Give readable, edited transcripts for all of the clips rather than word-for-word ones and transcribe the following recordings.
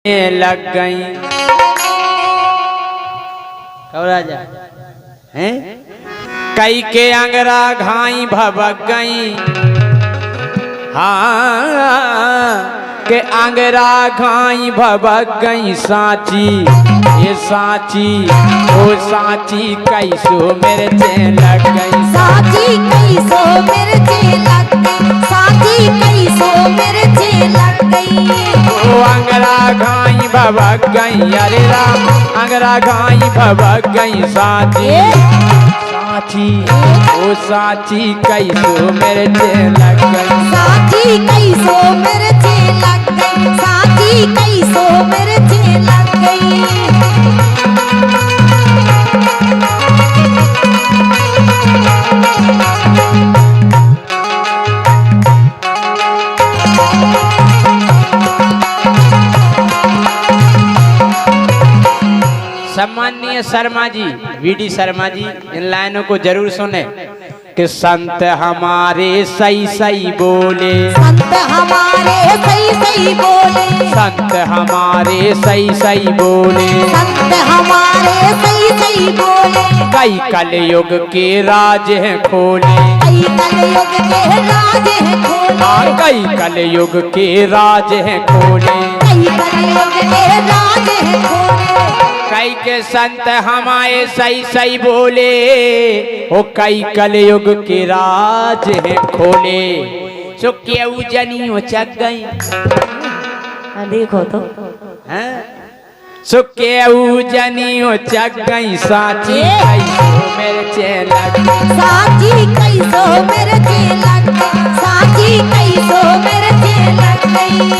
लग गई। कब राजा हैं कई के अंगरा घाई भबक गई। हाँ के अंगरा घाई भबक गई साची ये साची ओ साची कैसो मेरे चैन लग गई। साची कैसो मेरे चैन लग गई। साची कैसो मेरे चैन लग गई। ओ अंगरा घाई भबक गई अरे राम अंगरा घाई भबक गई साची साची ओ साची कैसो मेरे चैन लग गई। साची कैसो मेरे चैन लग गई। साची कैसो मेरे चैन लग गई। सम्माननीय शर्मा जी वीडी शर्मा जी इन लाइनों को जरूर सुने कि संत हमारे सही सही बोले। संत हमारे सही सही बोले। संत हमारे सही सही बोले। संत हमारे सही सही बोले। कई कलयुग के राज हैं खोले। कई कलयुग के राज हैं खोले। हाँ कई कलयुग के राज हैं खोले। कई कलयुग के राज हैं खोले। कई के संत हमारे सही सही बोले ओ कई कलयुग के राज हैं खोले। सो केऊ जनियो चक गई देखो तो हैं सो केऊ जनियो चक गई साची कैसो मेरे चैन लग गई। साची कैसो मेरे चैन लग गई। साची कैसो मेरे चैन लग गई।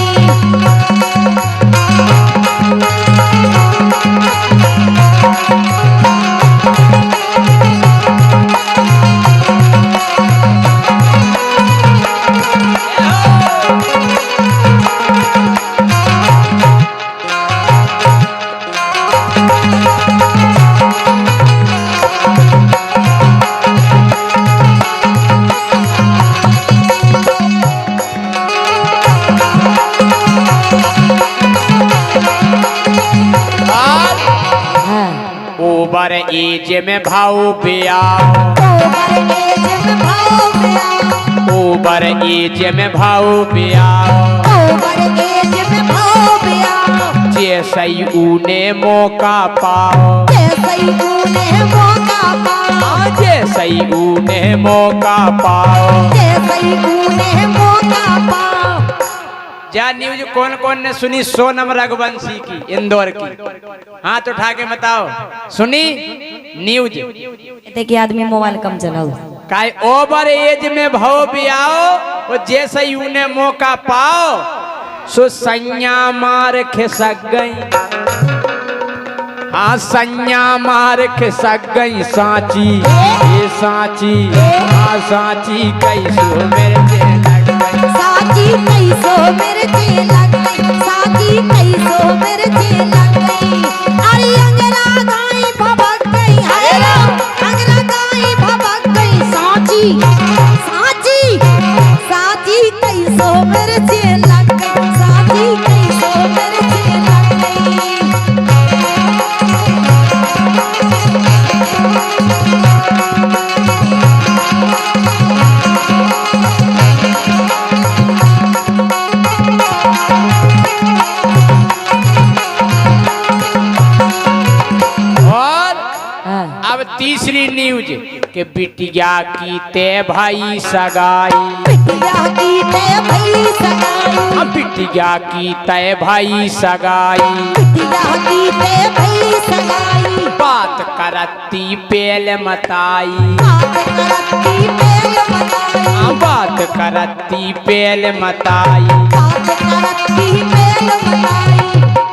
ओवर एज में भाव पिया। ओवर एज में भाव पिया। जैसे ऊने मौका पाओ। जैसे ऊने मौका पाओ। जा न्यूज कौन कौन ने सुनी सोनम रघुवंशी की इंदौर की हाथ उठा के बताओ सुनी न्यूज। देखिए आदमी मोबाइल कम चलाओ। काय ओवर एज में भाव भी आओ और जैसे ही उन्हें मौका पाओ सो सैया मार खिसक गई। हाँ सैया मार खिसक गई साची ये साची हाँ साची कैसो मेरे चैन लग गई। साची कैसो मेरे चैन लग गई। साची कैसो मेरे चैन लग गई। अरे अंगरा गाई भबक गई। अरे अंगरा गाई भबक गई। साची साची साची कैसो मेरे चैन लग गई। साची कैसो मेरे चैन लग गई। अब तीसरी न्यूज के बिटिया की ते भाई सगाई। बिटिया की ते भाई सगाई। अब बिटिया की ते भाई सगाई। बिटिया की ते भाई सगाई। बात करती पेल मताई। बात करती पेल मताई। बात करती पेल मताई। बात करती पेल मताई।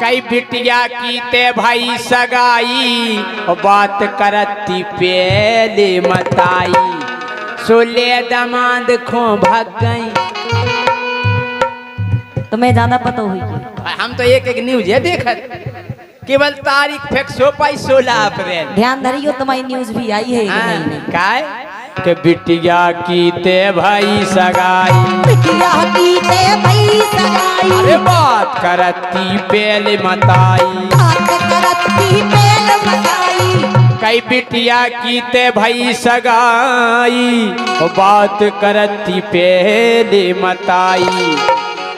कई बिटिया की ते भाई सगाई और बात करती पेले मताई। सोले दमाद खो भाग गई। तुम्हें ज्यादा पता हुई हम तो एक एक न्यूज है देखत केवल तारीख फिक्स हो पाई 16 अप्रैल। ध्यान धरियो तुम्हारी न्यूज भी आई है। काय के बिटिया की ते भाई सगाई। बिटिया की ते भई सगाई। अरे बात करती पेल मताई। बात करती पेल मताई। कई बिटिया की ते भाई सगाई, बात करती पेल मताई।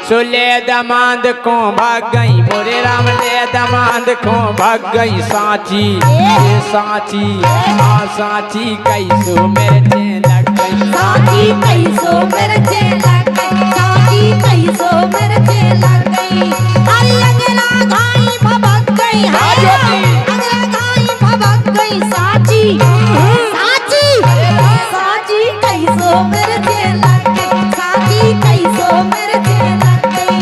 सो ले दमाद को भाग गई, मोरे राम ले दमाद को भाग गई सांची। ये सांची हाँ सांची कैसो मेरे चेन लग गई। सांची कैसो मेरे चेन लग गई। सांची कैसो मेरे चेन लग गई। अरे अंगना घाई भभक गई। अंगना घाई भभक गई सांची। सांची सांची कैसो मेरे चेन लग गई। सांची कैसो मेरे चेन लग गई।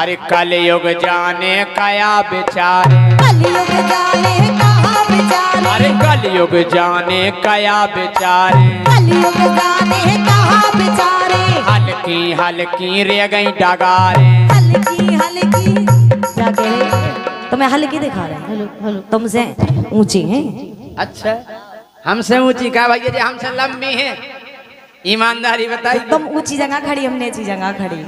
अरे कलयुग जाने कया बेचारे। कलयुग जाने कहाँ बेचारे। अरे कलयुग जाने कया बेचारे। कलयुग जाने कहाँ बेचारे। हल्की हल्की रे गई डगारे। हल्की हल्की क्या कह रहे? तुम्हें हल्की दिखा रहे हैं? तुमसे ऊंची हैं। अच्छा हमसे ऊंची क्या भैया जी, हमसे लंबी है। ईमानदारी बताइए। तुम ऊंची जगह खड़ी, हम नीची जगह खड़ी।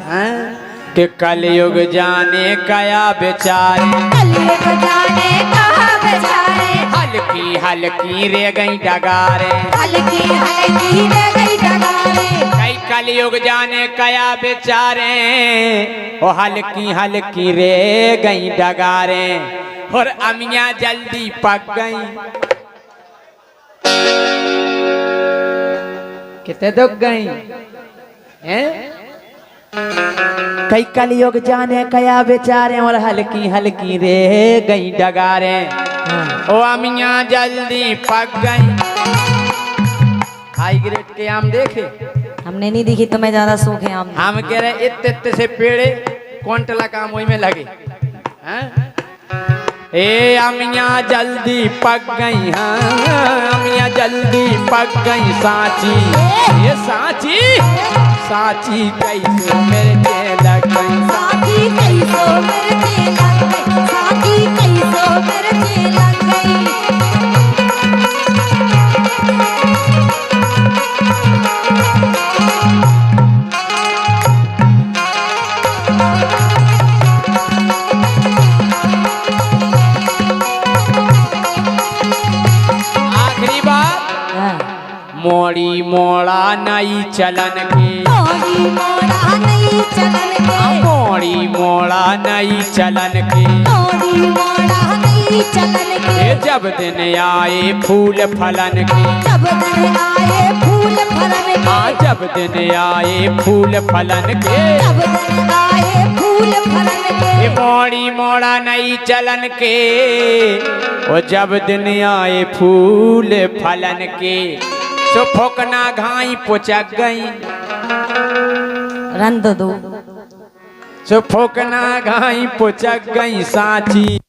कि कलयुग जाने कया बेचारे। कलयुग जाने कहाँ बेचारे। हल्की हल्की रे गई डगारे। हल्की हल्की रे गई डगारे। कई कलयुग जाने कया बेचारे, ओ हल्की हल्की रे गई डगारे। और अमियाँ जल्दी पक गई। कितने दुख गई हैं? कई कलयुग जाने कया बेचारे, और हल्की हल्की रे गई डगारे। ओ अमियाँ जल्दी पक गई। हाई ग्रेड के आम देखे? हमने नहीं देखी, तुम्हें ज्यादा शौक है आम। हम कह रहे इतने से पेड़े क्विंटल काम वही में लगे। ए अमियाँ जल्दी पक गई। हाँ अमियाँ जल्दी पक गई सांची। ये सांची सांची कैसो मेरे चेन लग गई। सांची कैसो मेरे चेन लग गई। सांची कैसो मेरे चेन लग गई। आखिरी बात, मोड़ी मोड़ा नई चलन की। मोड़ी मोड़ा नई चलन के। मोड़ी मोड़ा नई चलन की। मोड़ी मोड़ा नई चलन के। जब दिन आए फूल फलन की। जब दिन आए फूल फलन के। हाँ जब दिन आए फूल फलन के। जब दिन आए फूल फलन के। मोड़ी मोड़ा नई चलन के, ओ जब दिन आए फूल फलन के। सो फोकना घाई पुचक गई। रंद दो। सो फोकना घाई पुचक गई सांची।